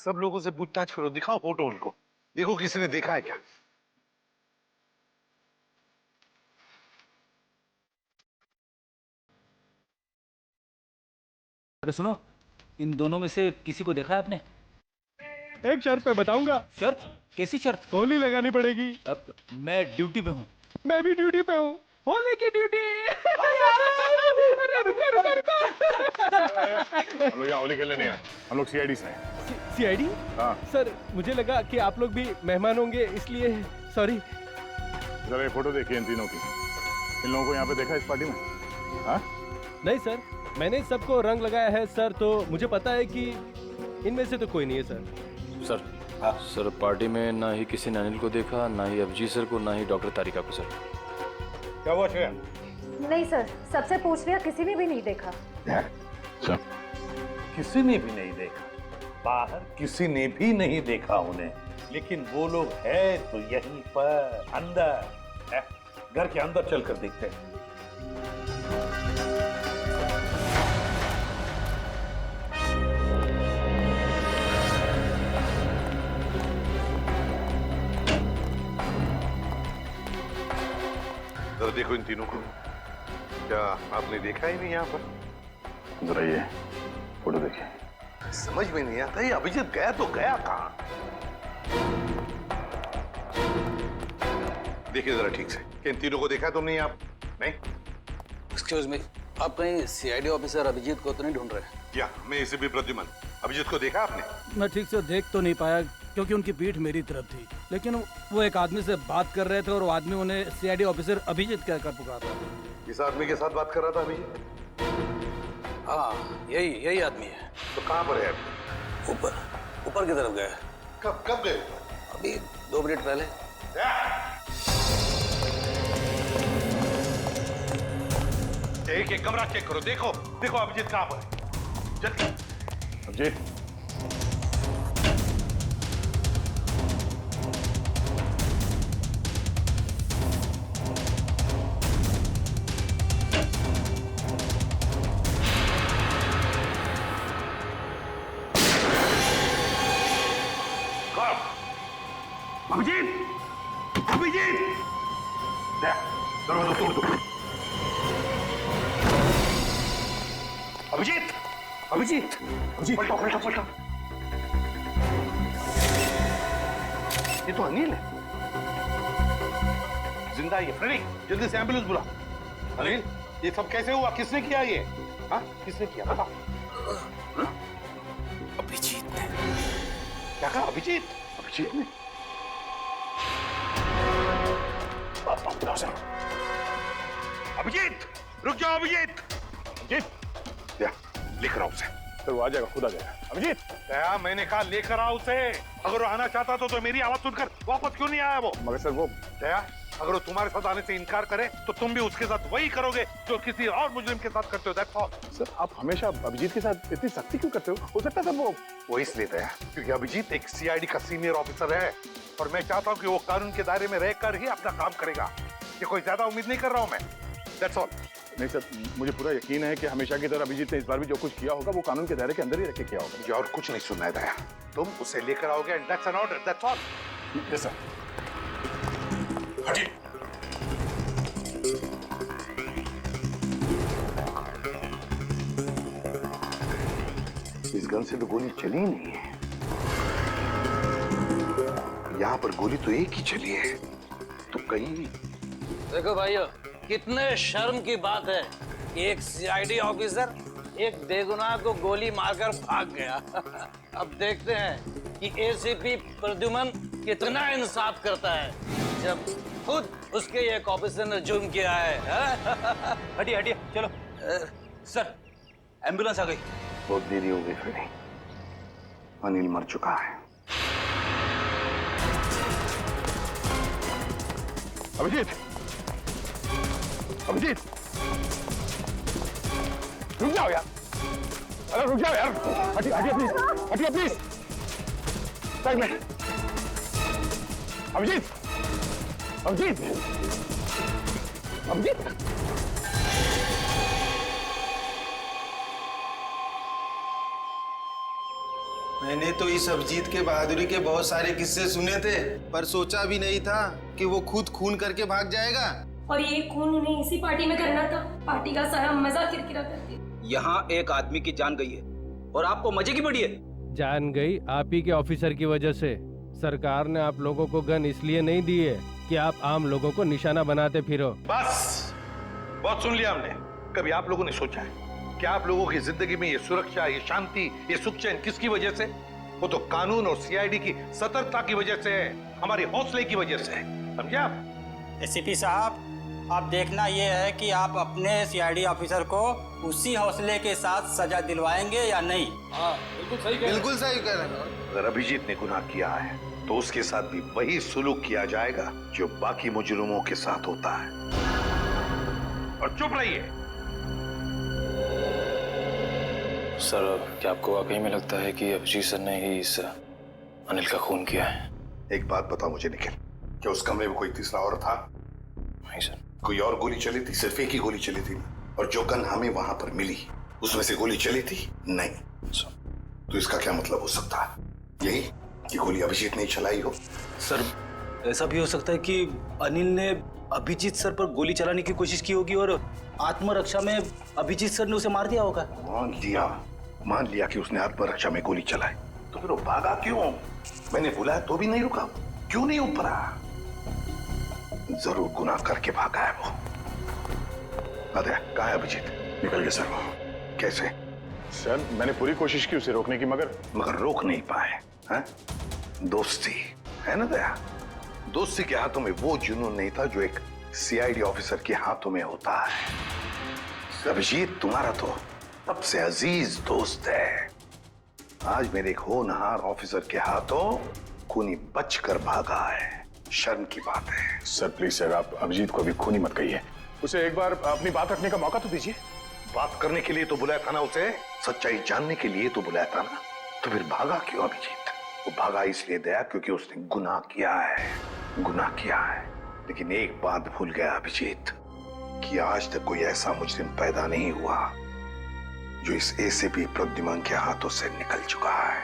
सब लोगों से पूछताछ करो, दिखाओ फोटो उनको, देखो किसी ने देखा है क्या। अरे सुनो, इन दोनों में से किसी को देखा है आपने? एक शर्त पे बताऊंगा। शर्त? कैसी शर्त? होली लगानी पड़ेगी। अब मैं ड्यूटी पे हूँ। मैं भी ड्यूटी पे हूँ। होली की ड्यूटी। हम लोग यहाँ होली खेलने नहीं आए, हम लोग सीआईडी से हैं। सीआईडी? हाँ। सर मुझे लगा कि आप लोग भी मेहमान होंगे, इसलिए सॉरी। जरा ये फोटो देखिए इन तीनों की। इन लोगों को यहाँ पे देखा इस पार्टी में? हाँ? नहीं सर, मैंने सबको रंग लगाया है सर, तो मुझे पता है कि इनमें से तो कोई नहीं है सर। सर सर पार्टी में ना ही किसी ने अनिल को देखा, ना ही अभिजीत सर को, ना ही डॉक्टर तारिका को। सर क्या हुआ श्रेया? नहीं सर, सबसे पूछ लिया, किसी ने भी नहीं देखा। किसी ने भी नहीं देखा, बाहर किसी ने भी नहीं देखा उन्हें, लेकिन वो लोग है तो यहीं पर अंदर है। घर के अंदर चलकर देखते हैं। जरा देखो इन तीनों को, क्या आपने देखा ही नहीं यहाँ पर? जरा ये फोटो देखिए। समझ में नहीं आता ये अभिजीत गया तो गया कहाँ? देखिए जरा ठीक से, कि इन तीनों को देखा तुमने आप? नहीं? एक्सक्यूज मी, आप कहीं सीआईडी ऑफिसर अभिजीत को तो नहीं ढूंढ रहे? क्या मैं इसे भी प्रद्युमन, अभिजीत को देखा आपने? मैं ठीक से देख तो नहीं पाया क्योंकि उनकी पीठ मेरी तरफ थी, लेकिन वो एक आदमी से बात कर रहे थे और वो आदमी उन्हें सीआईडी ऑफिसर अभिजीत कहकर पुकार रहा था। किस आदमी के साथ बात कर रहा था अभिजीत? हाँ, यही आदमी है। तो कहाँ पर है अभी? ऊपर की तरफ गया। कब गए? अभी 2 मिनट पहले। एक कमरा चेक करो, देखो अभिजीत कहाँ पर है। जल्दी। अभिजीत, अभिजीत! दरवाजा तोड़ दो। अभिजीत! पलटो। ये तो अनिल है। जिंदा है ये। फ्रेडी, जल्दी से एम्बुलेंस बुला। अनिल, ये सब कैसे हुआ? किसने किया ये? हाँ? किसने किया? बता। अभिजीत ने। क्या कहा? अभिजीत ने? अभिजीत! रुक जाओ अभिजीत! लिख रहा हूं उसे। तो वो आ जाएगा, खुद आ जाएगा। अभिजीत! क्या मैंने कहा लेकर आओ उसे। अगर वो आना चाहता तो मेरी आवाज सुनकर वापस क्यों नहीं आया वो? मगर सर वो क्या? अगर वो तुम्हारे साथ आने से इनकार करे तो तुम भी उसके साथ वही करोगे जो किसी और मुजरिम के साथ करते हो। That's all. सर, आप हमेशा अभिजीत के साथ इतनी सख्ती क्यों करते हो सकता है वो इसलिए है क्योंकि अभिजीत एक सीआईडी का सीनियर ऑफिसर है और मैं चाहता हूं कि वो कानून के दायरे में रहकर ही अपना काम करेगा। ये कोई ज्यादा उम्मीद नहीं कर रहा हूं मैं। That's all. नहीं सर, मुझे पूरा यकीन है कि हमेशा की तरह अभिजीत ने इस बार भी जो कुछ किया होगा वो कानून के दायरे के अंदर ही रख के किया होगा। मुझे और कुछ नहीं सुनना है दया, तुम उसे लेकर आओगे and that's an order. That's all. Yes sir. हटिए। इस गन से तो गोली चली ही नहीं है। यहाँ पर गोली तो एक ही चली है, तो कहीं। देखो भाइयों, कितने शर्म की बात है, एक सीआईडी ऑफिसर एक बेगुनाह को गोली मारकर भाग गया। अब देखते हैं कि एसीपी प्रद्युमन कितना इंसाफ करता है जब खुद उसके एक ऑफिसर ने जुर्म किया है। हटिए चलो। सर, एम्बुलेंस आ गई। बहुत देरी हो गई फ्रेडी, अनिल मर चुका है। अभिजीत! रुक जाओ यार! अरे रुक जाओ यार! हटिए प्लीज! साइड में! अभिजीत! मैंने तो इस अभिजीत के बहादुरी के बहुत सारे किस्से सुने थे, पर सोचा भी नहीं था कि वो खुद खून करके भाग जाएगा। और ये खून उन्हें इसी पार्टी में करना था। पार्टी का सारा मजा किरकिरा कर दिया। यहाँ एक आदमी की जान गई है और आपको मजे की पड़ी है। जान गई आप ही के ऑफिसर की वजह से। सरकार ने आप लोगों को गन इसलिए नहीं दी है कि आप आम लोगों को निशाना बनाते फिरो। बस बहुत सुन लिया हमने। कभी आप लोगों ने सोचा है कि आप लोगों की जिंदगी में ये सुरक्षा, ये शांति, ये सुख चैन किसकी वजह से? वो तो कानून और सीआईडी की सतर्कता की वजह से है, हमारे हौसले की वजह से। समझे आप? एसीपी साहब, आप देखना ये है कि आप अपने सीआईडी ऑफिसर को उसी हौसले के साथ सजा दिलवाएंगे या नहीं। बिल्कुल सही कह रहे हैं। अगर अभिजीत ने गुनाह किया है तो उसके साथ भी वही सुलूक किया जाएगा जो बाकी मुजरिमों के साथ होता है। और चुप रहिए। सर, क्या आपको वाकई में लगता है कि अभिजीत सर ने ही इस अनिल का खून किया है? एक बात बताओ मुझे निखिल, क्या उस कमरे में कोई तीसरा और था? नहीं सर। कोई और गोली चली थी? सिर्फ एक ही गोली चली थी। और जो गन हमें वहां पर मिली उसमें से गोली चली थी? नहीं। तो इसका क्या मतलब हो सकता है? यही कि गोली अभिजीत ने चलाई हो? सर, ऐसा भी हो सकता है कि अनिल ने अभिजीत सर पर गोली चलाने की कोशिश की होगी और आत्मरक्षा में अभिजीत सर ने उसे मार दिया होगा। मान लिया कि उसने आत्मरक्षा में गोली चलाई, तो फिर वो भागा क्यों? मैंने बुलाया तो भी नहीं रुका, क्यों नहीं ऊपरा? जरूर गुनाह करके भागा है वो। अरे कहाँ है अभिजीत? निकल गया सर वो। कैसे? सर, मैंने पूरी कोशिश की उसे रोकने की, मगर रोक नहीं पाए। हैं? दोस्ती है ना दया? दोस्ती के हाथों में वो जुनून नहीं था जो एक सीआईडी ऑफिसर के हाथों में होता है। अभिजीत तुम्हारा तो सबसे अजीज दोस्त है। आज मेरे एक होनहार ऑफिसर के हाथों खूनी बचकर भागा है। शर्म की बात है। सर प्लीज सर, आप अभिजीत को भी खूनी मत कहिए। उसे एक बार अपनी बात रखने का मौका तो दीजिए। बात करने के लिए तो बुलाया था ना उसे, सच्चाई जानने के लिए तो बुलाया था ना। तो फिर भागा क्यों अभिजीत? वो भागा इसलिए दया क्योंकि उसने गुनाह किया है। लेकिन एक बात भूल गया अभिजीत कि आज तक कोई ऐसा मुजरिम पैदा नहीं हुआ जो इस एसीपी प्रद्युमन के हाथों से निकल चुका है।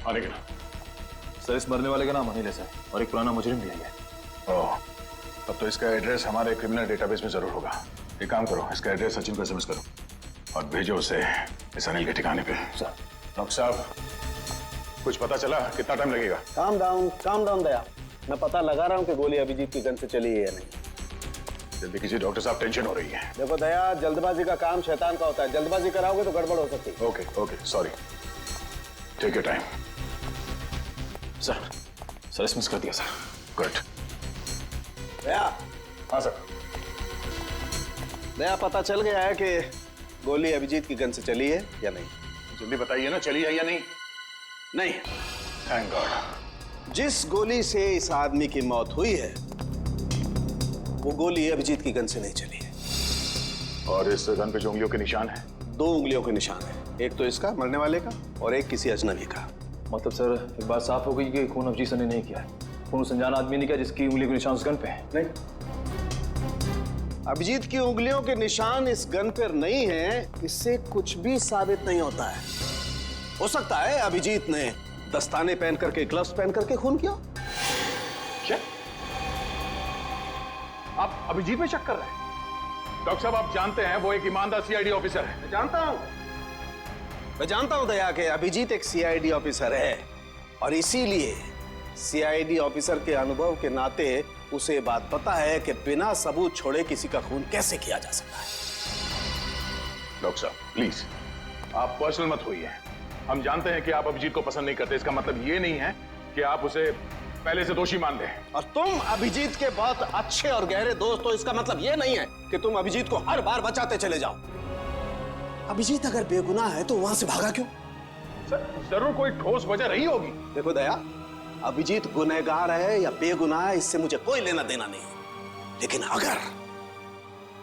आने के ना। सर, इस मरने वाले का नाम अनिल है सर, और एक पुराना मुजरिम भी है। ओह, तब तो इसका एड्रेस हमारे क्रिमिनल डेटाबेस में जरूर होगा। एक काम करो, इसका एड्रेस सचिन को एसएमएस करो और भेजो उसे इस अनिल के ठिकाने पे। सर। डॉक्टर साहब, कुछ पता चला? कितना टाइम लगेगा? काम डाउन दया, मैं पता लगा रहा हूँ कि गोली अभिजीत की गन से चली है या नहीं। जल्दी कीजिए डॉक्टर साहब, टेंशन हो रही है। देखो दया, जल्दबाजी का काम शैतान का होता है। जल्दबाजी कराओगे तो गड़बड़ हो सकती है। Okay, sorry. Take your time. Sir SMS कर दिया सर। गुड। दया। हाँ सर। दया, पता चल गया है कि गोली अभिजीत की गन से चली है या नहीं? जल्दी बताइए ना, चली है या नहीं? नहीं। Thank God. जिस गोली से इस आदमी की मौत हुई है वो गोली अभिजीत की गन से नहीं चली है। और इस गन पे जो उंगलियों के निशान है? 2 उंगलियों के निशान है, एक तो इसका मरने वाले का और एक किसी अजनबी का। मतलब सर, एक बात साफ हो गई कि खून अभिजीत सर ने नहीं किया है। खून उस अनजान आदमी ने किया जिसकी उंगली के निशान उस गन पे है। नहीं, अभिजीत की उंगलियों के निशान इस गन पर नहीं है, इससे कुछ भी साबित नहीं होता है। हो सकता है अभिजीत ने दस्ताने पहन करके, ग्लव्स पहन करके खून किया। क्या आप अभिजीत में शक कर रहे हैं? डॉक्टर साहब, आप जानते हैं वो एक ईमानदार सीआईडी ऑफिसर है। मैं जानता हूं दया कि अभिजीत एक सीआईडी ऑफिसर है और इसीलिए सीआईडी ऑफिसर के अनुभव के नाते उसे बात पता है कि बिना सबूत छोड़े किसी का खून कैसे किया जा सकता है। डॉक्टर साहब प्लीज, आप पर्सनल मत होइए। हम जानते हैं कि आप अभिजीत को पसंद नहीं करते। इसका मतलब ये नहीं है कि आप उसे पहले से दोषी मान लें। और तुम अभिजीत के बहुत अच्छे और गहरे दोस्त हो, इसका मतलब ये नहीं है कि तुम अभिजीत को हर बार बचाते चले जाओ। अभिजीत अगर बेगुनाह है तो वहां से भागा क्यों? सर, जरूर कोई ठोस वजह रही होगी। देखो दया, अभिजीत गुनहगार है या बेगुनाह है इससे मुझे कोई लेना देना नहीं, लेकिन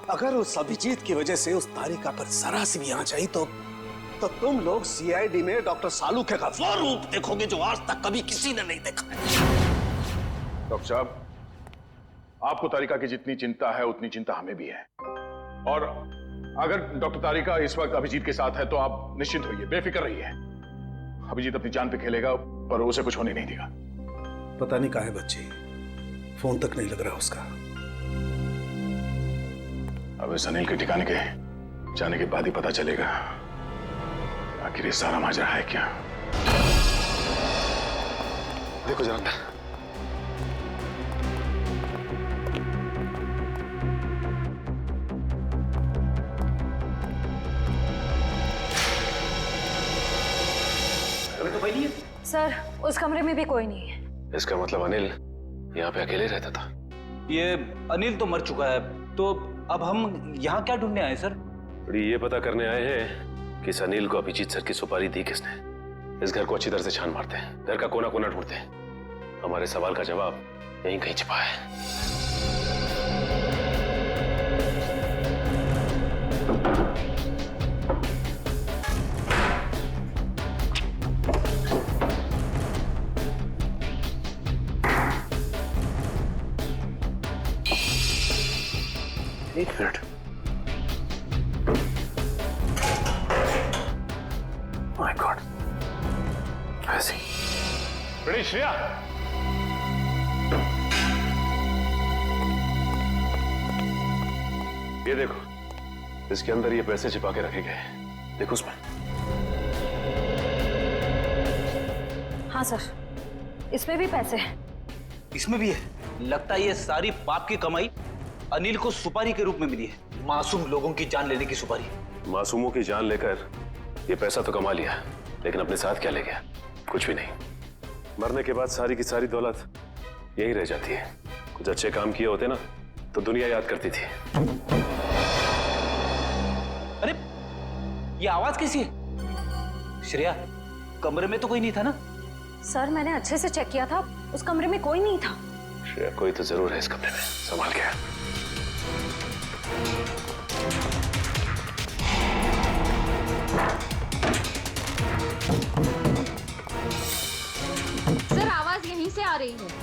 अगर उस अभिजीत की वजह से उस तारिका पर जरा सी भी आंच आई तो तुम लोग सीआईडी में डॉक्टर सालूखे का वो रूप देखोगे जो आज तक कभी किसी ने नहीं देखा है। डॉक्टर साहब, आपको तारिका की जितनी चिंता है उतनी चिंता हमें भी है। और अगर डॉक्टर तारिका इस वक्त अभिजीत के साथ है तो आप निश्चिंत होइए, बेफिक्र रहिए। अभिजीत अपनी जान पे खेलेगा पर उसे कुछ होने नहीं देगा। पता नहीं कहाँ है बच्ची, फोन तक नहीं लग रहा उसका। अब इस अनिल के ठिकाने के जाने के बाद ही पता चलेगा आखिर ये सारा माजरा है क्या। देखो जरा अंदर। तो भाई नहीं है। सर उस कमरे में भी कोई नहीं है। इसका मतलब अनिल यहाँ पे अकेले रहता था। ये अनिल तो मर चुका है, तो अब हम यहाँ क्या ढूंढने आए सर? ये पता करने आए हैं कि इस अनिल को अभिजीत सर की सुपारी दी किसने। इस घर को अच्छी तरह से छान मारते हैं, घर का कोना कोना ढूंढते हैं। हमारे सवाल का जवाब यहीं कहीं छिपा है। एक मिनट। माय गॉड, ऐसी बड़ी श्रेया, ये देखो, इसके अंदर ये पैसे छिपा के रखे गए हैं। देखो उसमें। हाँ सर, इसमें भी पैसे हैं। इसमें भी है। लगता है ये सारी पाप की कमाई अनिल को सुपारी के रूप में मिली है। मासूम लोगों की जान लेने की सुपारी। मासूमों की जान लेकर ये पैसा तो कमा लिया, लेकिन अपने साथ क्या ले गया? कुछ भी नहीं। मरने के बाद सारी की सारी दौलत यही रह जाती है। कुछ अच्छे काम किए होते ना तो दुनिया याद करती थी। अरे ये आवाज कैसी है? श्रेया, कमरे में तो कोई नहीं था ना? सर मैंने अच्छे से चेक किया था, उस कमरे में कोई नहीं था। श्रेया, कोई तो जरूर है इस कमरे में, संभाल के। सर आवाज यहीं से आ रही है।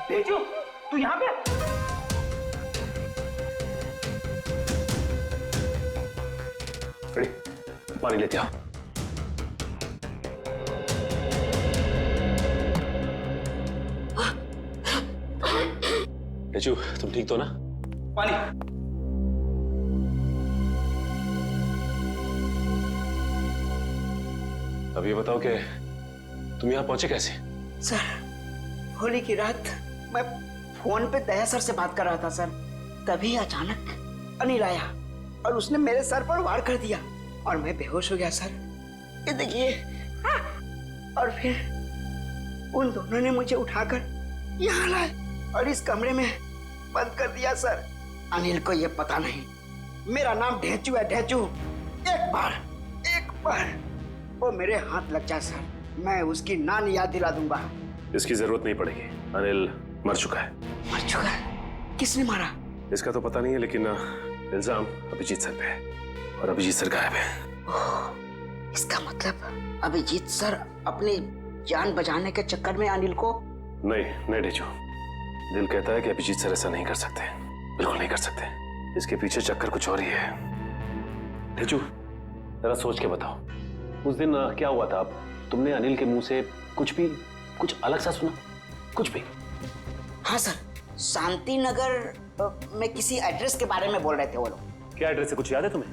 तेजू, तू यहाँ पे? अरे, पानी लेते आओ। तेजू, तुम ठीक तो ना? पानी। अब ये बताओ कि तुम यहाँ पहुंचे कैसे? सर होली की रात मैं फोन पे दया सर से बात कर रहा था सर, तभी अचानक अनिल आया और उसने मेरे सर पर वार कर दिया और मैं बेहोश हो गया सर। ये देखिए। और फिर उन दोनों ने मुझे उठाकर यहाँ लाए और इस कमरे में बंद कर दिया सर। अनिल को ये पता नहीं मेरा नाम ढेंचू है, ढेंचू। एक बार वो मेरे हाथ लग जाए सर, मैं उसकी नानी याद दिला दूंगा। इसकी जरूरत नहीं पड़ेगी। अनिल मर चुका है। मर चुका है? किसने मारा? इसका तो पता नहीं है, लेकिन इल्जाम अभिजीत सर पे है और अभिजीत सर गायब है। इसका मतलब अभिजीत सर अपनी जान बचाने के चक्कर में अनिल को? नहीं ढेंचू, दिल कहता है कि अभिजीत सर ऐसा नहीं कर सकते, बिल्कुल नहीं कर सकते। इसके पीछे चक्कर कुछ और ही है। ढेंचू, जरा सोच के बताओ, उस दिन क्या हुआ था? तुमने अनिल के मुंह से कुछ अलग सा सुना? कुछ भी? हाँ सर, शांति नगर में किसी एड्रेस के बारे में बोल रहे थे वो लोग। क्या एड्रेस है, कुछ याद है तुम्हें?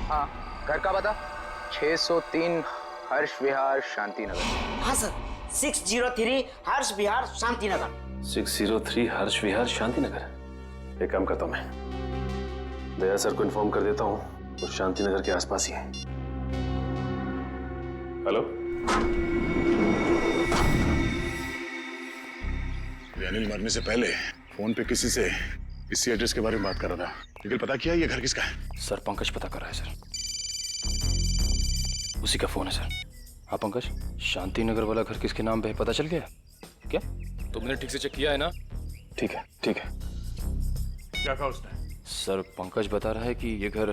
हाँ, घर का पता 603 हर्ष विहार शांति नगर। हाँ सर, 603 हर्ष विहार शांति नगर। 603 हर्ष विहार शांति नगर। एक काम करता हूं, मैं दया सर को इन्फॉर्म कर देता हूं, वो शांति नगर के आसपास ही है। हेलो, अनिल मरने से पहले फोन पे किसी से इसी एड्रेस के बारे में बात कर रहा था, लेकिन पता किया ये घर किसका है? सर पंकज पता कर रहा है सर, उसी का फोन है सर। हाँ पंकज, शांति नगर वाला घर किसके नाम पे है पता चल गया क्या? तुमने ठीक से चेक किया है ना? ठीक है। क्या कहा उसने? सर पंकज बता रहा है कि ये घर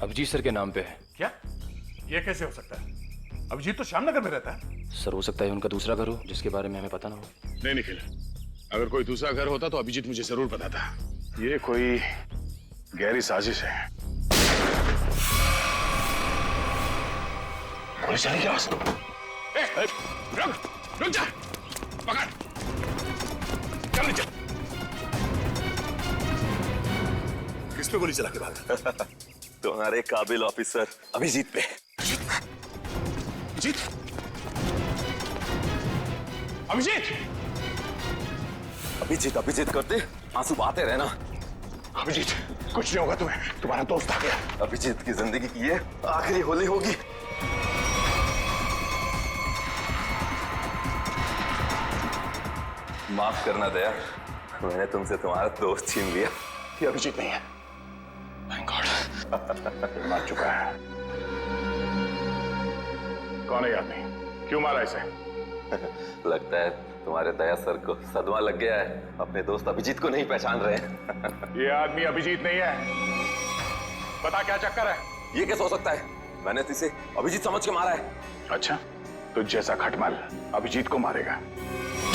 अभिजीत सर के नाम पे है। क्या? ये कैसे हो सकता है? अभिजीत तो श्यामनगर में रहता है। सर हो सकता है उनका दूसरा घर हो जिसके बारे में हमें पता ना हो। नहीं निखिल, अगर कोई दूसरा घर होता तो अभिजीत मुझे जरूर बताता। ये कोई गहरी साजिश है। गोली चली क्या? रुक जा, पकड़, चल नीचे। किस पे गोली चला के बात? तुम्हारे काबिल ऑफिसर अभिजीत पे। अभिजीत? अभिजीत? अभिजीत अभिजीत करते आंसू बहाते रहना। अभिजीत, कुछ नहीं होगा तुम्हें, तुम्हारा दोस्त आ गया। अभिजीत की जिंदगी की ये आखिरी होली होगी। माफ करना दया, मैंने तुमसे तुम्हारा दोस्त छीन लिया। ये अभिजीत नहीं है। Thank God. मार चुका है। कौन है आदमी? क्यों मारा इसे? लगता है तुम्हारे दया सर को सदमा लग गया है, अपने दोस्त अभिजीत को नहीं पहचान रहे हैं। ये आदमी अभिजीत नहीं है। बता क्या चक्कर है? ये कैसे हो सकता है? मैंने तो इसे अभिजीत समझ के मारा है। अच्छा, तो जैसा खटमल अभिजीत को मारेगा,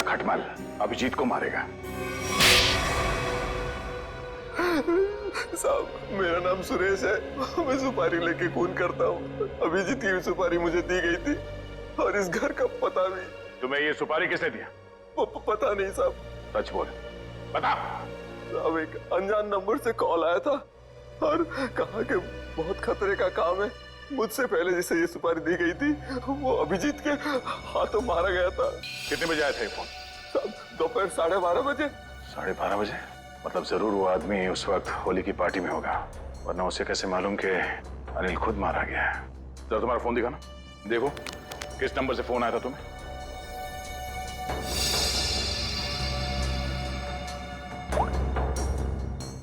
खटमल अभिजीत को मारेगा। साहब, मेरा नाम सुरेश है, मैं सुपारी लेके खून करता हूँ। अभिजीत की सुपारी मुझे दी गई थी और इस घर का पता भी। तुम्हें ये सुपारी किसने दिया? पता नहीं साहब। सच बोल, बता। साहब, एक अनजान नंबर से कॉल आया था और कहा कि बहुत खतरे का काम है। मुझसे पहले जिसे ये सुपारी दी गई थी वो अभिजीत के हाथों मारा गया था। कितने बजे आया था ये फोन? साहब, दोपहर 12:30 बजे। 12:30 बजे? मतलब जरूर वो आदमी उस वक्त होली की पार्टी में होगा, वरना उसे कैसे मालूम कि अनिल खुद मारा गया है? जरा तुम्हारा फोन दिखाना, देखो किस नंबर से फोन आया था तुम्हें।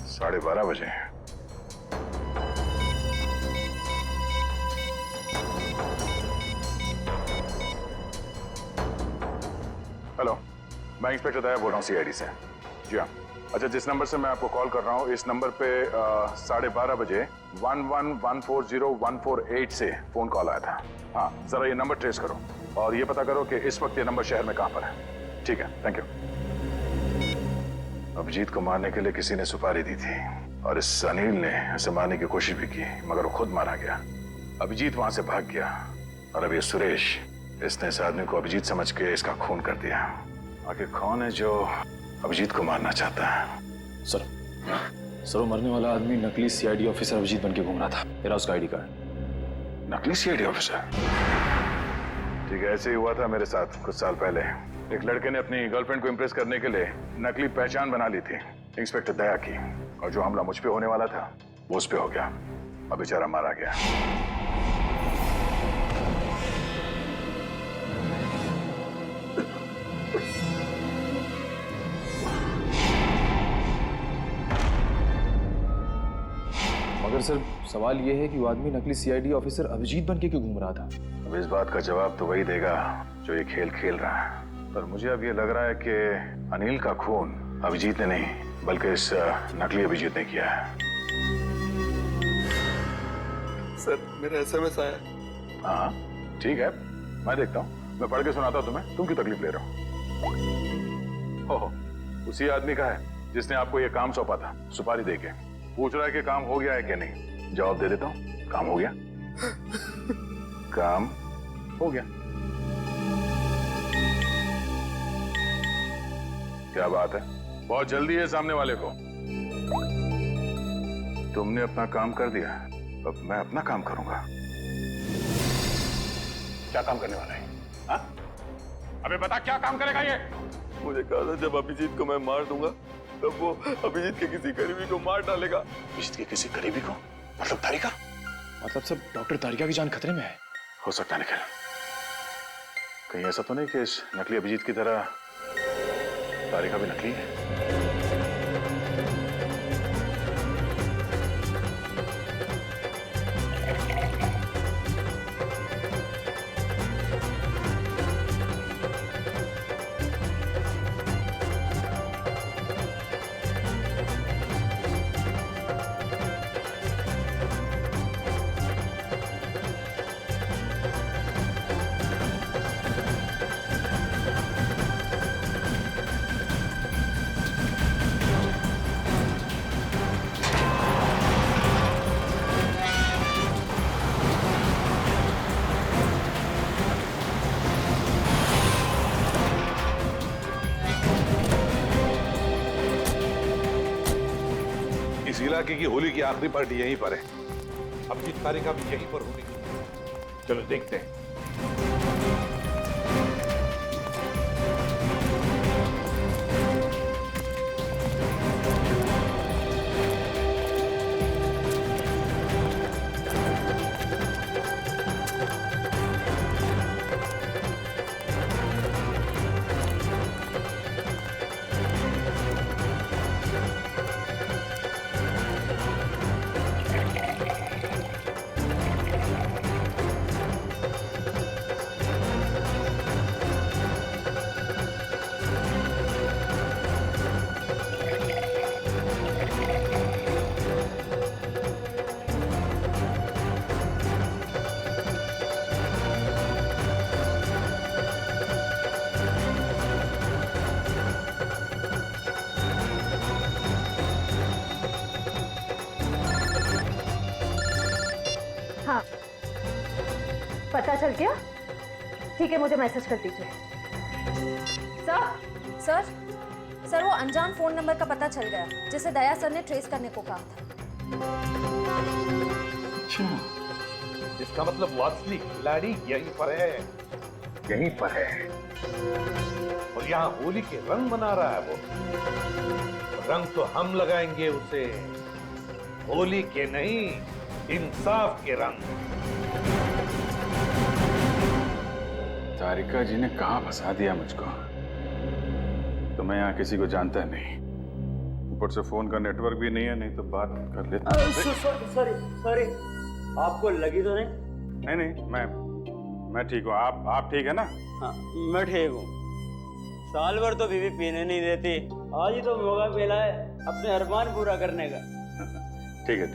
साढ़े 12 बजे। हेलो, मैं इंस्पेक्टर दया बोल रहा हूँ सीआईडी से। जी हाँ। अच्छा, जिस नंबर से मैं आपको कॉल कर रहा हूँ, इस नंबर पे 12:30 बजे 11140148 से फोन कॉल आया था। हाँ, जरा ये नंबर ट्रेस करो और ये पता करो कि इस वक्त ये नंबर शहर में कहाँ पर है। ठीक है, थैंक यू। अभिजीत को मारने के लिए किसी ने सुपारी दी थी और इस अनिल ने उसे मारने की कोशिश भी की, मगर वो खुद मारा गया। अभिजीत वहां से भाग गया और अब ये सुरेश, इसने इस आदमी को अभिजीत समझ के इसका खून कर दिया। आखिर कौन है जो अभिजीत को मारना चाहता है? सर वो मरने वाला आदमी नकली सीआईडी ऑफिसर अभिजीत बन के घूम रहा था। मेरा उसका आईडी कार्ड। नकली सीआईडी ऑफिसर? ठीक है, ऐसे ही हुआ था मेरे साथ कुछ साल पहले। एक लड़के ने अपनी गर्लफ्रेंड को इम्प्रेस करने के लिए नकली पहचान बना ली थी इंस्पेक्टर दया की, और जो हमला मुझ पे होने वाला था वो उस पे हो गया। अब बेचारा मारा गया। मगर सर सवाल ये है कि वो आदमी नकली सीआईडी ऑफिसर अभिजीत बन के क्यों घूम रहा था? अब इस बात का जवाब तो वही देगा जो ये खेल खेल रहा है, पर मुझे अब ये लग रहा है कि अनिल का खून अभिजीत ने नहीं बल्कि इस नकली अभिजीत ने किया है। सर, मेरा एसएमएस आया। हाँ ठीक है, मैं देखता हूँ, मैं पढ़ के सुनाता हूँ तुम्हें। तुम क्यों तकलीफ ले रहे हो? उसी आदमी का है जिसने आपको ये काम सौंपा था सुपारी देके। पूछ रहा है कि काम हो गया है कि नहीं। जवाब दे देता हूँ, काम हो गया। काम हो गया। क्या बात है, बहुत जल्दी है सामने वाले को। तुमने अपना काम कर दिया, अब मैं अपना काम करूंगा। क्या काम करने वाला है? हाँ? अबे बता, क्या काम करेगा ये? मुझे कहा था जब अभिजीत को मैं मार दूंगा तब वो अभिजीत के किसी करीबी को मार डालेगा। अभिजीत के किसी करीबी को? मतलब तारिका? मतलब सब डॉक्टर तारिका की जान खतरे में है। हो सकता है निखिल, कहीं ऐसा तो नहीं कि इस नकली अभिजीत की तरह तारिका भी नकली है? इस इलाके की होली की आखिरी पार्टी यहीं पर है। अभिजीत तारिका भी यहीं पर होगी। चलो देखते हैं। हाँ, पता चल गया? ठीक है, मुझे मैसेज कर दीजिए। सर सर वो अनजान फोन नंबर का पता चल गया जिसे दया सर ने ट्रेस करने को कहा था। अच्छा, इसका मतलब वो असली खिलाड़ी यहीं पर है, यहीं पर है। और यहाँ होली के रंग बना रहा है वो। रंग तो हम लगाएंगे उसे, होली के नहीं, इंसाफ के रंग। तारिका जी ने कहाँ फंसा दिया मुझको। तो मैं यहाँ किसी को जानता नहीं, ऊपर से फोन का नेटवर्क भी नहीं है, नहीं तो बात कर लेता। सॉरी, आपको लगी तो नहीं? नहीं, मैं ठीक हूँ। आप ठीक है ना? हाँ, मैं ठीक हूँ। साल भर तो बीवी पीने नहीं देती, आज ही तो मौका मिला है अपने अरमान पूरा करने का। ठीक है।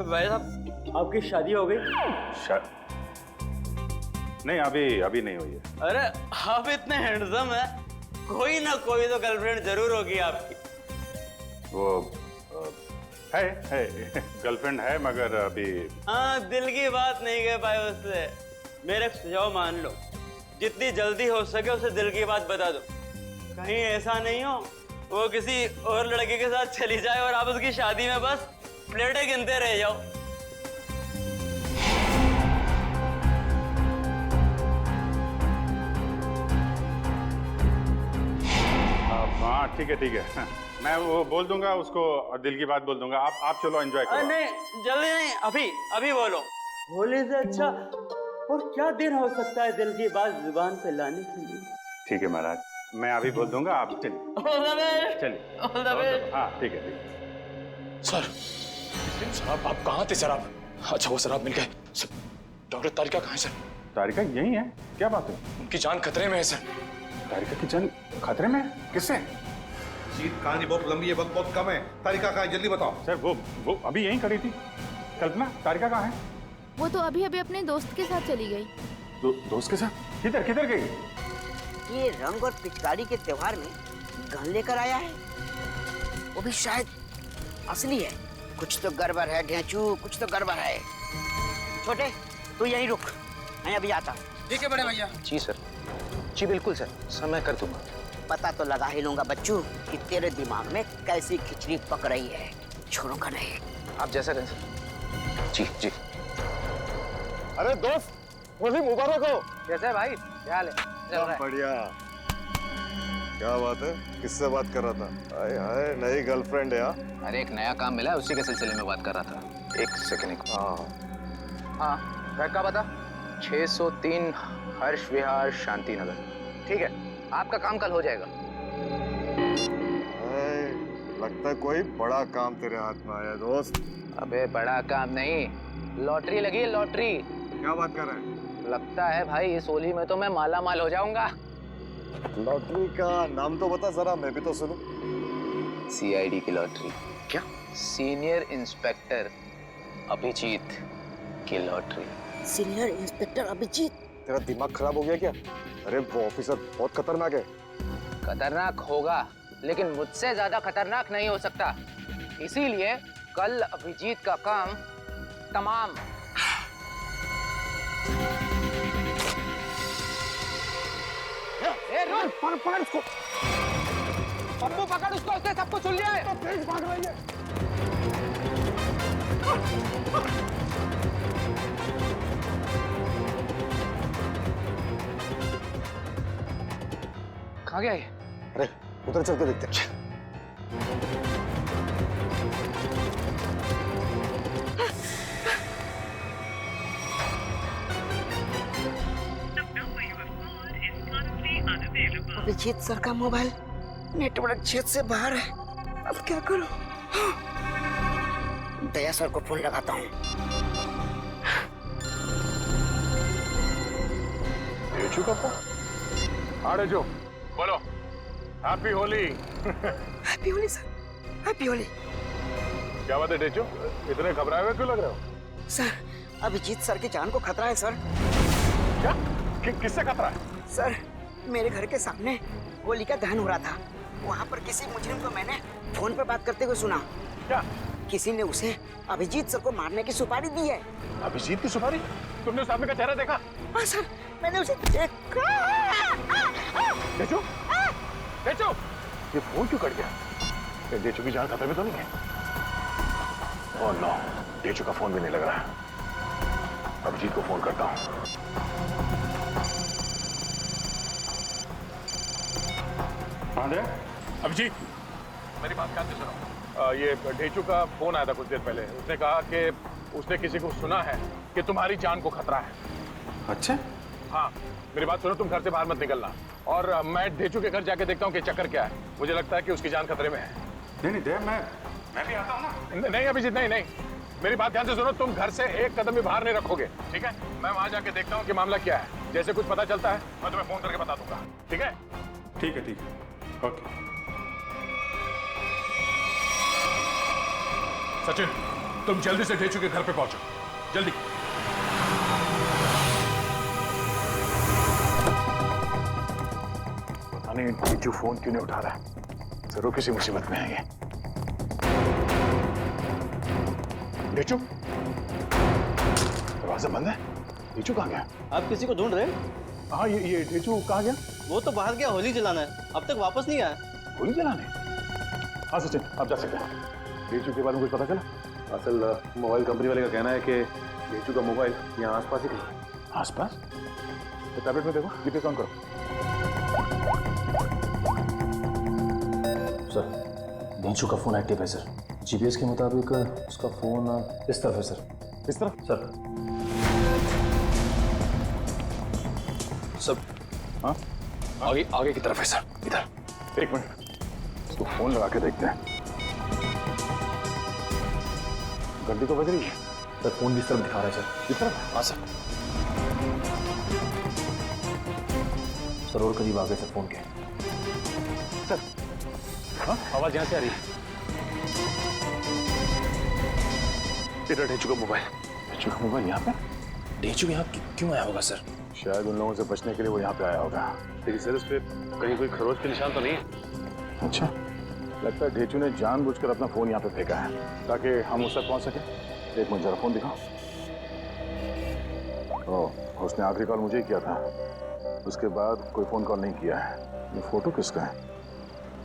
भाई साहब, आपकी शादी हो गई? नहीं, अभी नहीं हुई है। अरे आप इतने हैंडसम है, कोई ना कोई तो गर्लफ्रेंड जरूर होगी आपकी। वो है गर्लफ्रेंड है, मगर अभी। हाँ, दिल की बात नहीं कह पाए उससे। मेरे सुझाव मान लो, जितनी जल्दी हो सके उसे दिल की बात बता दो। कहीं ऐसा नहीं हो वो किसी और लड़के के साथ चली जाए और आप उसकी शादी में बस प्लेटें गिनते रह जाओ। हाँ, ठीक है। मैं वो बोल दूंगा उसको और दिल की बात बोल दूंगा। आप चलो एंजॉय करो। नहीं, जल्दी नहीं, अभी बोलो। होली से अच्छा और क्या दिन हो सकता है दिल की बात जुबान पे लाने के लिए। ठीक है महाराज, मैं अभी बोल दूंगा, आप चलिए। हाँ, ठीक है। सर आप कहाँ थे सर? आप अच्छा, वो सर आप मिल गए। डॉक्टर तारिका कहाँ है सर? तारिका यही है, क्या बात है? उनकी जान खतरे में है सर। तारिका की जान खतरे में? किससे? जीत, कहानी बहुत लंबी है, वक्त बहुत कम है। तारिका कहाँ है, जल्दी बताओ। सर वो अभी यहीं खड़ी थी। कल्पना, तारिका कहाँ है? वो तो अभी अपने दोस्त के साथ चली गई। दोस्त के साथ? किधर गई? ये रंग और पिचकारी के त्योहार में गन लेकर आया है, वो भी शायद असली है। कुछ तो गड़बड़ है ढेंचू, कुछ तो गड़बड़ है। छोटे, तू यहीं रुक, मैं अभी आता हूँ। ठीक है बड़े भैया। जी सर, जी बिल्कुल सर, समय कर दूंगा। पता तो लगा ही लूंगा बच्चू कि तेरे दिमाग में कैसी खिचड़ी पक रही है। छोड़ूंगा नहीं। आप जैसा कहें सर। जी। अरे दोस्त, होली मुबारक हो। कैसे है भाई, क्या हाल है? बढ़िया। क्या बात है, किससे बात कर रहा था? हाय हाय, नई गर्लफ्रेंड है? अरे एक नया काम मिला है, उसी के सिलसिले में बात कर रहा था। एक सेकंड। हाँ, घर का पता 603 हर्ष विहार शांति नगर। ठीक है, आपका काम कल हो जाएगा। लगता है कोई बड़ा काम तेरे हाथ में आया दोस्त। अबे बड़ा काम नहीं, लॉटरी लगी है, लॉटरी। क्या बात कर रहे हैं? लगता है भाई इस होली में तो मैं माला माल हो जाऊंगा। लॉटरी का नाम तो बता जरा, मैं भी तो सुनूं। CID की लॉटरी। क्या? सीनियर इंस्पेक्टर अभिजीत की लॉटरी। Senior inspector Abhijit? तेरा दिमाग खराब हो गया क्या? अरे वो ऑफिसर बहुत खतरनाक है। खतरनाक होगा, लेकिन मुझसे ज्यादा खतरनाक नहीं हो सकता। इसीलिए कल अभिजीत का काम तमाम। पप्पू पकड़ उसको, उसने सबको सुन लिया है। तो तेज भाग रही है। कहाँ गया ये? अरे उधर चल के देखते हैं। अभिजीत सर का मोबाइल नेटवर्क क्षेत्र से बाहर है। अब क्या करूं? दया सर को फोन लगाता हूँ। डेचू का फोन? हाँ डेचू, बोलो। Happy Holi. Happy Holi sir, happy Holi. क्या बात है डेचू, इतने घबराए हुए क्यों लग रहे हो? सर, अभिजीत सर की जान को खतरा है सर। क्या? किससे खतरा है? सर, मेरे घर के सामने होली का दहन हो रहा था। वहाँ पर किसी मुजरिम को मैंने फोन पर बात करते हुए सुना। क्या? किसी ने उसे अभिजीत सर को मारने की सुपारी दी है। अभिजीत की सुपारी? तुमने उस आदमी का चेहरा देखा? हाँ सर, मैंने उसे देखा। डेचू, डेचू, ये फोन क्यों कट गया? ये डेचू की जान खतरे में तो नहीं है? ओह नो, डेचू का फोन भी नहीं लग रहा है। अभिजीत को फोन करता हूँ। अभिजीत, मेरी बात ध्यान से सुनो। ये डेचू का फोन आया था कुछ देर पहले। उसने कहा कि उसने किसी को सुना है कि तुम्हारी जान को खतरा है। अच्छा? हाँ, मेरी बात सुनो, तुम घर से बाहर मत निकलना। और मैं डेचू के घर जाके देखता हूँ कि चक्कर क्या है। मुझे लगता है कि उसकी जान खतरे में है। नहीं दया, मैं भी आता हूँ ना। नहीं अभिजीत, नहीं, मेरी बात ध्यान से सुनो। तुम घर से एक कदम भी बाहर नहीं रखोगे, ठीक है? मैं वहां जाके देखता हूँ कि मामला क्या है। जैसे कुछ पता चलता है मैं तुम्हें फोन करके बता दूंगा, ठीक है? ठीक है, ओके। सचिन, तुम जल्दी से डेचू के घर पे पहुंचो, जल्दी। पता नहीं डेचू फोन क्यों नहीं उठा रहा है। जरूर किसी मुसीबत में है ये। डेचू, दरवाजा बंद है। डेचू कहाँ गया? आप किसी को ढूंढ रहे हैं? हाँ, ये डेचू कहाँ गया? वो तो बाहर गया होली जलाना है, अब तक वापस नहीं आया। होली जलाने? हाँ सचिन, आप जा सकते हैं। डेचू के बारे में कुछ पता चला? असल मोबाइल कंपनी वाले का कहना है कि डेचू का मोबाइल यहाँ आसपास ही कहीं। आसपास? तो टैबलेट में देखो, जीपीएस ऑन करो। सर, डेचू का फोन एक्टिव है सर। जीपीएस के मुताबिक उसका फोन इस तरफ है सर। इस तरफ? सर। सब? हाँ? आगे की तरफ है सर, इधर। एक मिनट, इसको फोन लगा के देखते हैं। घंटी तो बज रही है। सर, फोन भी इस तरफ दिखा रहा है सर। इस तरफ? हाँ सर। सर, और करीब आ गए सर फोन के। सर, हाँ? आवाज यहाँ से आ रही है। इधर डेचू का मोबाइल। डेचू का मोबाइल यहाँ पे? डेचू यहाँ क्यों आया होगा सर? शायद उन लोगों से बचने के लिए वो यहाँ पे आया होगा। लेकिन सर, इस पे कहीं कोई खरोच के निशान तो नहीं है। अच्छा, लगता है डेचू ने जानबूझकर अपना फोन यहाँ पे फेंका है ताकि हम उस तक पहुंच सके। एक मिनट, जरा फोन दिखाओ। ओह, उसने आखिरी कॉल मुझे ही किया था। उसके बाद कोई फोन कॉल नहीं किया है। ये फोटो किसका है?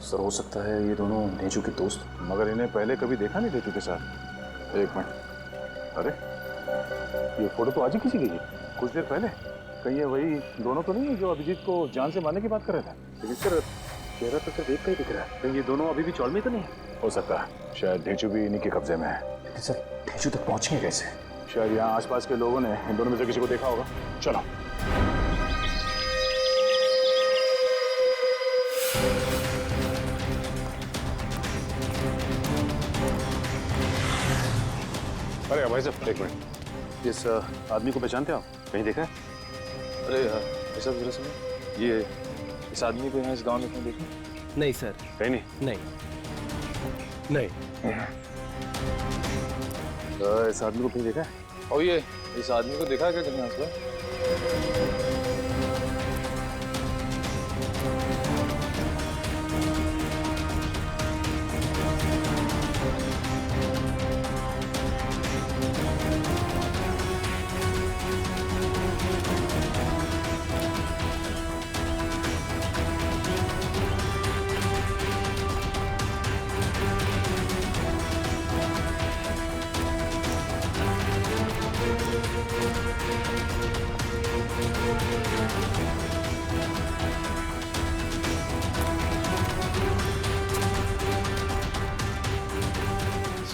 सर, हो सकता है ये दोनों डेचू के दोस्त। मगर इन्हें पहले कभी देखा नहीं डेचू के साथ। एक मिनट, अरे ये फोटो तो आज ही किसी की है, कुछ देर पहले। कहीं ये वही दोनों तो नहीं है जो अभिजीत को जान से मारने की बात कर रहे थे? लेकिन सर, चेहरा तो सिर्फ एक का ही दिख रहा है। कहीं ये दोनों अभी भी चौल में तो नहीं? हो सकता है, शायद डेचू भी इन्हीं के कब्जे में है। लेकिन सर, डेचू तक पहुंचेंगे कैसे? शायद यहाँ आसपास के लोगों ने इन दोनों में से किसी को देखा होगा। चलो। अरे भाई साहब, एक मिनट। इस आदमी को पहचानते आप? कहीं देखा है? अरे ऐसा जरा सुनो, ये इस आदमी को यहाँ इस गांव में कहीं देखा? नहीं सर। कहीं नहीं? नहीं। इस आदमी को कहीं देखा है? और ये इस आदमी को देखा है क्या कहीं आसपास?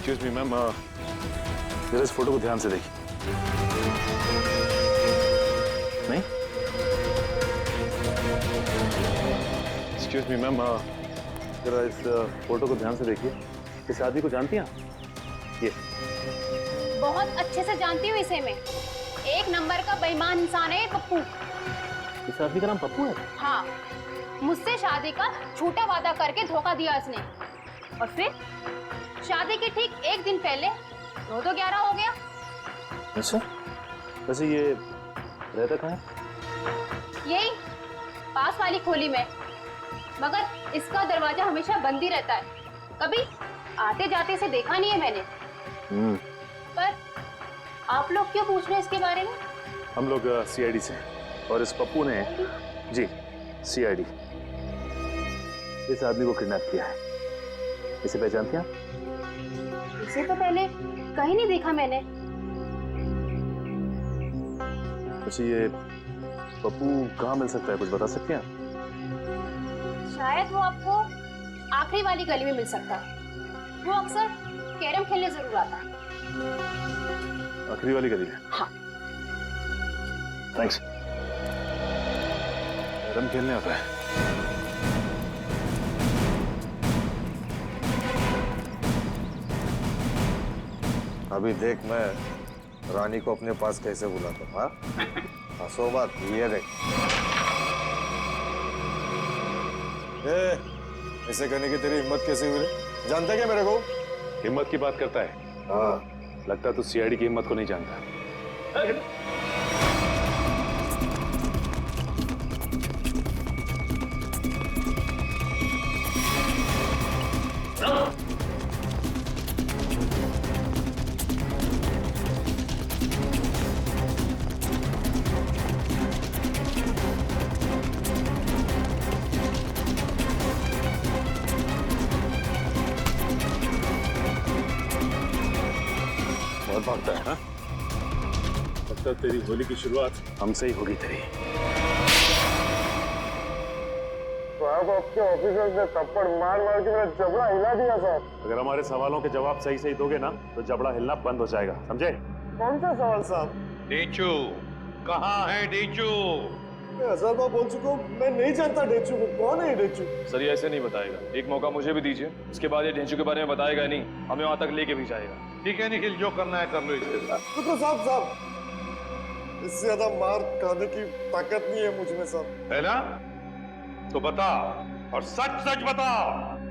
एक्सक्यूज मी मैम, जरा इस फोटो को ध्यान से देखिए। नहीं, एक्सक्यूज मी मैम, जरा इस फोटो को ध्यान से देखिए। इस आदमी को जानती हैं आप? ये बहुत अच्छे से जानती हूँ इसे मैं। एक नंबर का बेईमान इंसान है ये पप्पू। इस आदमी का नाम पप्पू है? हाँ, मुझसे शादी का झूठा वादा करके धोखा दिया इसने, और फिर शादी के ठीक एक दिन पहले 9-11 हो गया। अच्छा, वैसे ये रहता कहाँ है? यही पास वाली खोली में, मगर इसका दरवाजा हमेशा बंद ही रहता है। कभी आते जाते से देखा नहीं है मैंने। पर आप लोग क्यों पूछ रहे हैं इसके बारे में? हम लोग सीआईडी से, और इस पप्पू ने, जी सीआईडी, इस आदमी को किडनैप किया है। इसे पहचानते हैं आप? इसे तो पहले कहीं नहीं देखा मैंने। अच्छा, ये पप्पू कहाँ मिल सकता है, कुछ बता सकते हैं आप? शायद वो आपको आखिरी वाली गली में मिल सकता है। वो अक्सर कैरम खेलने जरूर आता है। आखिरी वाली गली में? हाँ। थैंक्स। कैरम खेलने आता है? अभी देख मैं रानी को अपने पास कैसे बुलाता हूँ। हाँ, हंसो बात, ये देख। ऐसे करने की तेरी हिम्मत कैसे हुई रे? जानता क्या मेरे को? हिम्मत की बात करता है? हाँ। लगता है तू सीआईडी की हिम्मत को नहीं जानता। भागता है ना? लगता है तेरी होली की शुरुआत हमसे ही होगी तेरी। साहब, आपके ऑफिसर ने थप्पड़ मार मार के मेरा जबड़ा हिला दिया साहब। अगर हमारे सवालों के जवाब सही सही दोगे ना तो जबड़ा हिलना बंद हो जाएगा, समझे? कौन सा सवाल साहब? डेचू कहाँ है? डेचू मैं 1000 बार बोल चुका हूँ, मैं नहीं जानता डेचू को। कौन है ये डेचू? सर ये ऐसे नहीं बताएगा, एक मौका मुझे भी दीजिए, उसके बाद ये डेचू के बारे में बताएगा नहीं, हमें वहां तक लेके भी जाएगा। ठीक है निखिल, जो करना है कर लो इसके साथ। रुको साहब, इससे ज्यादा मार खाने की ताकत नहीं है मुझ में साहब। है ना? तो बता, और सच सच बता।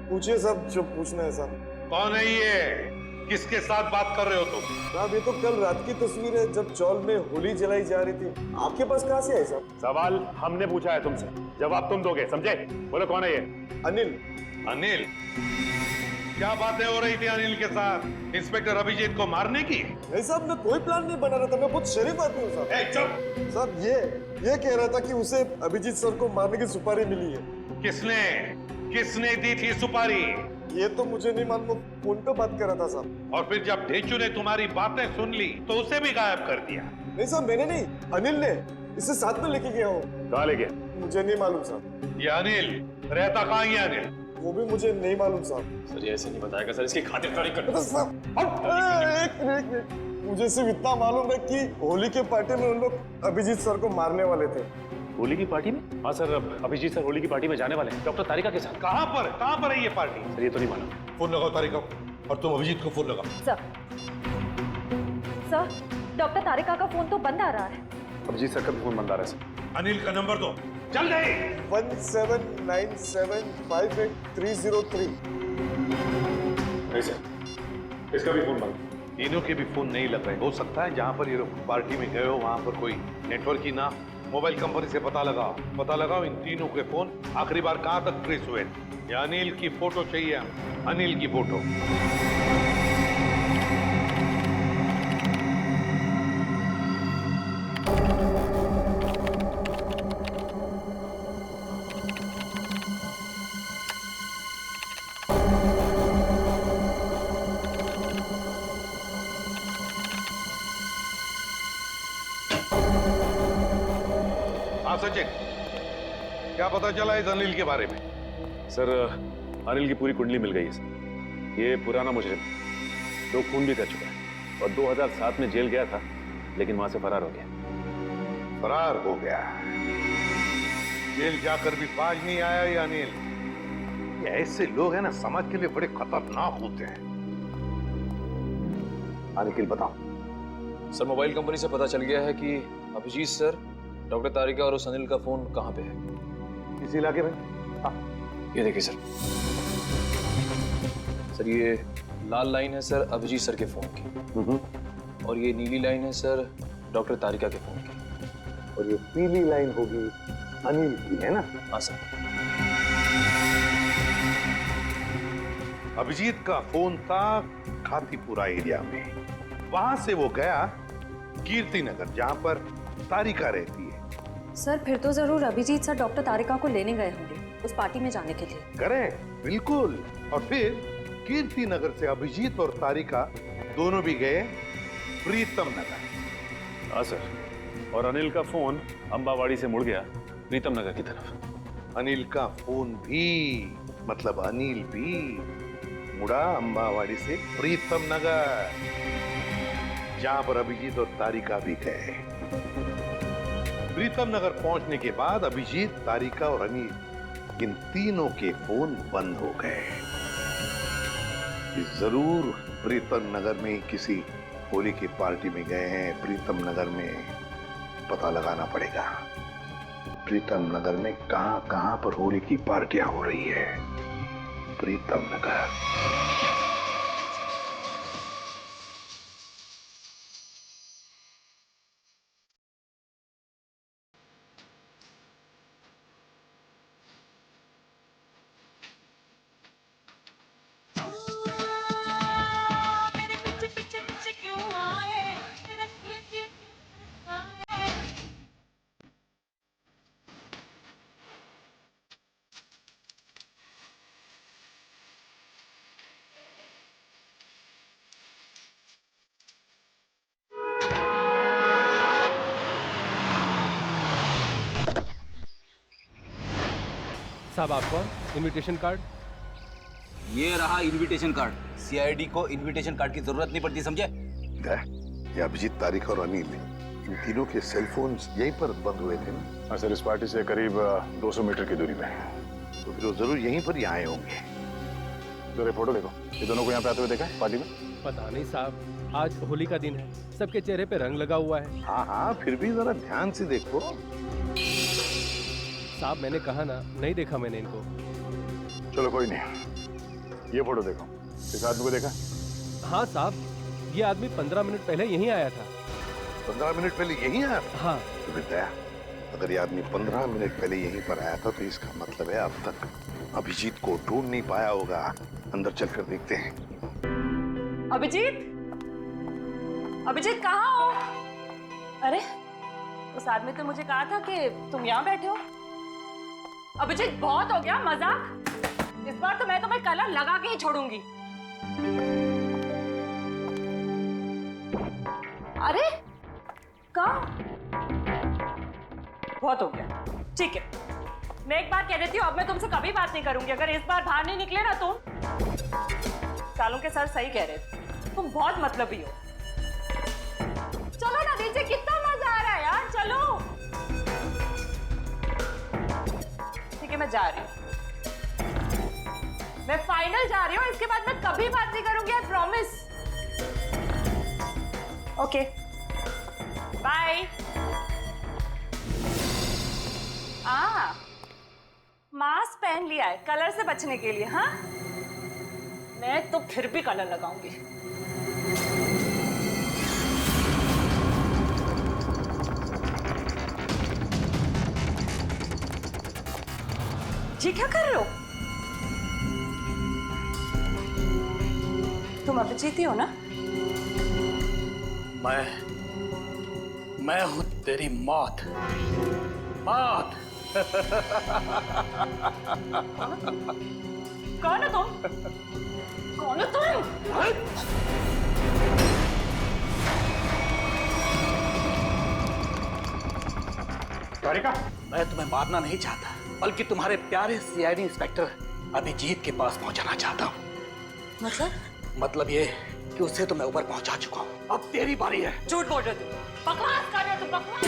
पूछिए साहब, जो पूछना है साहब। कौन है ये? किसके साथ बात कर रहे हो तुम? साहब, ये तो कल रात की तस्वीर है जब चौल में होली जलाई जा रही थी। आपके पास कहाँ से आई साहब? सवाल हमने पूछा है तुमसे, जवाब तुम दोगे, समझे? बोलो कौन है ये? अनिल। अनिल? क्या बातें हो रही थी अनिल के साथ? इंस्पेक्टर अभिजीत को मारने की? नहीं साहब, मैं कोई प्लान नहीं बना रहा था, मैं बहुत शरीफ आदमी हूँ साहब। चुप! साहब, ये कह रहा था कि उसे अभिजीत सर को मारने की सुपारी मिली है। किसने दी थी सुपारी? ये तो मुझे नहीं मालूम, फोन पे बात कर रहा था साहब। और फिर जब ढेंचू ने तुम्हारी बातें सुन ली तो उसे भी गायब कर दिया? नहीं साहब, मैंने नहीं, अनिल ने। इसे साथ में लेके गया हूँ। कहाँ ले गया? मुझे नहीं मालूम साहब। ये अनिल रहता कहाँ है? अनिल वो भी मुझे नहीं मालूम साहब। सर ये ऐसे नहीं बताएगा सर, इसकी खातिरदारी कर। एक मिनट, मुझे सिर्फ इतना मालूम है कि होली के पार्टी में उन लोग अभिजीत सर को मारने वाले थे। होली की पार्टी में? हाँ सर, अभिजीत सर होली की पार्टी में जाने वाले हैं डॉक्टर तारिका के साथ। कहाँ पर है ये पार्टी? सर ये तो नहीं मालूम। फोन लगाओ तारिका, और तुम अभिजीत को फोन लगाओ। सर, डॉक्टर तारिका का फोन तो बंद आ रहा है। अभिजीत सर का फोन बंद आ रहा है सर। अनिल का नंबर दो, चल गई। 1797583003। नहीं सर, इसका भी फोन बंद। तीनों के भी फोन नहीं लग रहे। हो सकता है जहाँ पर ये लोग पार्टी में गए हो वहाँ पर कोई नेटवर्क ही ना। मोबाइल कंपनी से पता लगाओ इन तीनों के फोन आखिरी बार कहाँ तक ट्रेस हुए। या अनिल की फोटो चाहिए, अनिल की फोटो। हाँ सचिन, क्या पता चला इस अनिल के बारे में? सर, अनिल की पूरी कुंडली मिल गई है सर। ये पुराना मुजरिम 2 खून भी कर चुका है और 2007 में जेल गया था, लेकिन वहां से फरार हो गया। फरार हो गया? जेल जाकर भी बाज नहीं आया ये अनिल। ये ऐसे लोग हैं ना, समाज के लिए बड़े खतरनाक होते हैं। निखिल बताओ। सर, मोबाइल कंपनी से पता चल गया है कि अभिजीत सर, डॉक्टर तारिका और उस अनिल का फोन कहाँ पे है। इस इलाके में? हाँ। ये देखिए सर। सर ये लाल लाइन है सर अभिजीत सर के फोन की, और ये नीली लाइन है सर डॉक्टर तारिका के फोन की, और ये पीली लाइन होगी अनिल की, है ना? हाँ सर। अभिजीत का फोन था खातीपुरा एरिया में। वहां से वो गया कीर्ति नगर, जहां पर तारिका रहती है। सर फिर तो जरूर अभिजीत सर डॉक्टर तारिका को लेने गए होंगे उस पार्टी में जाने के लिए। करेक्ट, बिल्कुल। और फिर कीर्ति नगर से अभिजीत और तारिका दोनों भी गए प्रीतम नगर। हाँ सर, और अनिल का फोन अंबावाड़ी से मुड़ गया प्रीतम नगर की तरफ। अनिल का फोन भी, मतलब अनिल भी मुड़ा अंबावाड़ी से प्रीतम नगर, जहां पर अभिजीत और तारिका भी गए। प्रीतम नगर पहुंचने के बाद अभिजीत, तारिका और अनिल, इन तीनों के फोन बंद हो गए। जरूर प्रीतम नगर में किसी होली की पार्टी में गए हैं। प्रीतम नगर में पता लगाना पड़ेगा, प्रीतम नगर में कहां पर होली की पार्टियां हो रही है। प्रीतम नगर। साहब आपको इनविटेशन कार्ड। ये रहा इनविटेशन कार्ड। सीआईडी को इनविटेशन कार्ड की जरूरत नहीं पड़ती, समझे? ये अभिजीत, तारिका और अनिल, इन तीनों के सेल फोन यहीं पर बंद हुए थे ना? हाँ सर, इस पार्टी से करीब 200 मीटर की दूरी में। तो फिर वो जरूर यहीं पर ही आए होंगे। जरा फोटो देखो, ये दोनों को यहाँ पे आते हुए देखा है पार्टी में? पता नहीं साहब, आज होली का दिन है, सबके चेहरे पे रंग लगा हुआ है। हाँ, फिर भी जरा ध्यान से देखो। साहब मैंने कहा ना, नहीं देखा मैंने इनको। चलो कोई नहीं, ये फोटो देखो, इस आदमी को देखा? हाँ साहब, ये आदमी 15 मिनट पहले यहीं आया था। 15 मिनट पहले यहीं आया था? हाँ। तो बेटा, अगर ये आदमी 15 मिनट पहले यहीं पर आया था, तो इसका मतलब है अब तक अभिजीत को ढूंढ नहीं पाया होगा। अंदर चलकर देखते हैं। अभिजीत, अभिजीत कहाँ हो? अरे, उस आदमी तो मुझे कहा था कि तुम यहाँ बैठे हो। अभिजीत बहुत हो गया मजाक। इस बार तो मैं तुम्हें कलर लगा के ही छोड़ूंगी। अरे कहाँ? बहुत हो गया, ठीक है। मैं एक बार कह देती हूँ, अब मैं तुमसे कभी बात नहीं करूंगी अगर इस बार बाहर नहीं निकले ना तुम। सालों के सर सही कह रहे थे, तुम बहुत मतलबी हो। चलो ना नीचे, कितना मजा आ रहा है यार, चलो। ठीक है, मैं जा रही हूँ, मैं फाइनल जा रही हूँ। इसके बाद मैं कभी बात नहीं करूंगी, I promise. Okay, bye. Mask पहन लिया है कलर से बचने के लिए। हाँ, मैं तो फिर भी कलर लगाऊंगी। जी क्या कर रहे हो? तुम अभिजीत ही हो ना? मैं हूं तेरी मौत। मौत। कौन हो तुम? कौन हो तुम? तारिका, मैं तुम्हें मारना नहीं चाहता, बल्कि तुम्हारे प्यारे सीआईडी इंस्पेक्टर अभिजीत के पास पहुंचाना चाहता हूँ। मतलब ये कि उसे तो मैं ऊपर पहुंचा चुका हूँ। अब तेरी बारी है। झूठ बोल रहे तुम, बकवास कर रहे हो तुम, बकवास।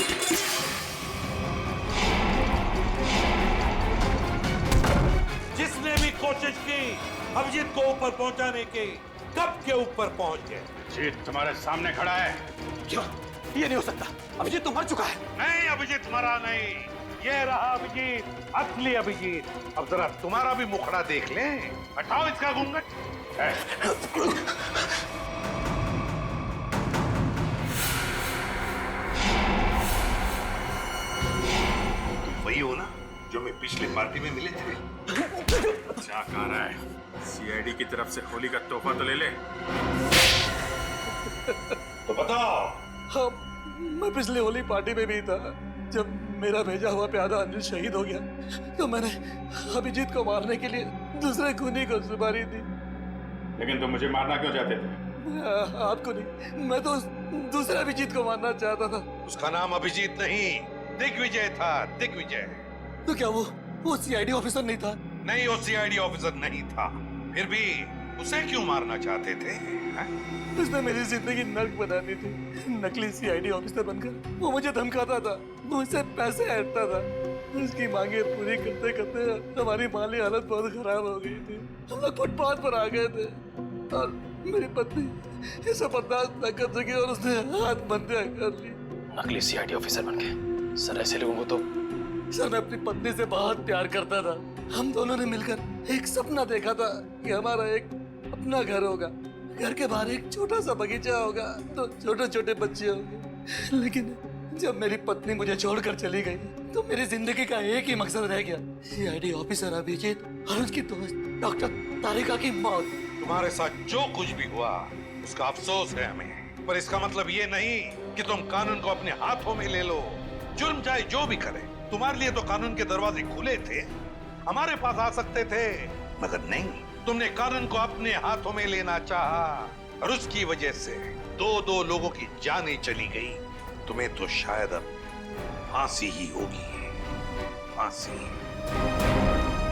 जिसने भी कोशिश की अभिजीत को ऊपर पहुंचाने की, कब के ऊपर पहुंच गए। अभिजीत तुम्हारे सामने खड़ा है। क्यों? ये नहीं हो सकता। अभिजीत तो मर चुका है। नहीं, अभिजीत मरा नहीं। ये रहा अभिजीत, असली अभिजीत। अब जरा तुम्हारा भी मुखड़ा देख लें। हटाओ इसका घूंघट। तुम वही हो ना जो मैं पिछली पार्टी में मिले थे? क्या कह रहा है? सीआईडी की तरफ से होली का तोहफा तो ले ले। तो बताओ। हाँ, मैं पिछली होली पार्टी में भी था। जब मेरा भेजा हुआ प्यादा अनिल शहीद हो गया तो मैंने अभिजीत को मारने के लिए दूसरे खूनी को सुपारी दी। लेकिन तुम मुझे मारना क्यों चाहते थे? आपको नहीं, मैं तो दूसरे अभिजीत को मारना चाहता था। उसका नाम अभिजीत नहीं, दिग्विजय था। दिग्विजय। तो क्या वो सीआईडी ऑफिसर नहीं था? नहीं, वो सीआईडी ऑफिसर नहीं था। फिर भी उसे क्यों मारना चाहते थे? उसने मेरी जिंदगी नर्क बना दी थी। नकली सीआईडी ऑफिसर बनकर वो मुझे धमकाता था, मुझसे पैसे ऐंठता था। उसकी मांगे पूरी करते करते हमारी माली हालत बहुत खराब हो गई थी। हम लोग फुटपाथ पर आ गए थे और मेरी पत्नी ये सब बर्दाश्त न कर सकी और उसने आत्महत्या कर ली। नकली सीआईडी ऑफिसर बन के सर, ऐसे लोगों को तो। सर, मैं अपनी पत्नी से बहुत प्यार करता था। हम दोनों ने मिलकर एक सपना देखा था कि हमारा एक अपना घर होगा, घर के बाहर एक छोटा सा बगीचा होगा, तो छोटे छोटे बच्चे होंगे। लेकिन जब मेरी पत्नी मुझे छोड़कर चली गई तो मेरी जिंदगी का एक ही मकसद रह गया, सीआईडी ऑफिसर अभिजीत और उसकी दोस्त डॉक्टर तारिका की मौत। तुम्हारे साथ जो कुछ भी हुआ उसका अफसोस है हमें, पर इसका मतलब ये नहीं कि तुम कानून को अपने हाथों में ले लो। जुर्म चाहे जो भी करे, तुम्हारे लिए तो कानून के दरवाजे खुले थे। हमारे पास आ सकते थे, मगर नहीं, तुमने कानून को अपने हाथों में लेना चाहा और उसकी वजह से दो लोगों की जानें चली गई। तुम्हें तो शायद अब फांसी ही होगी, फांसी।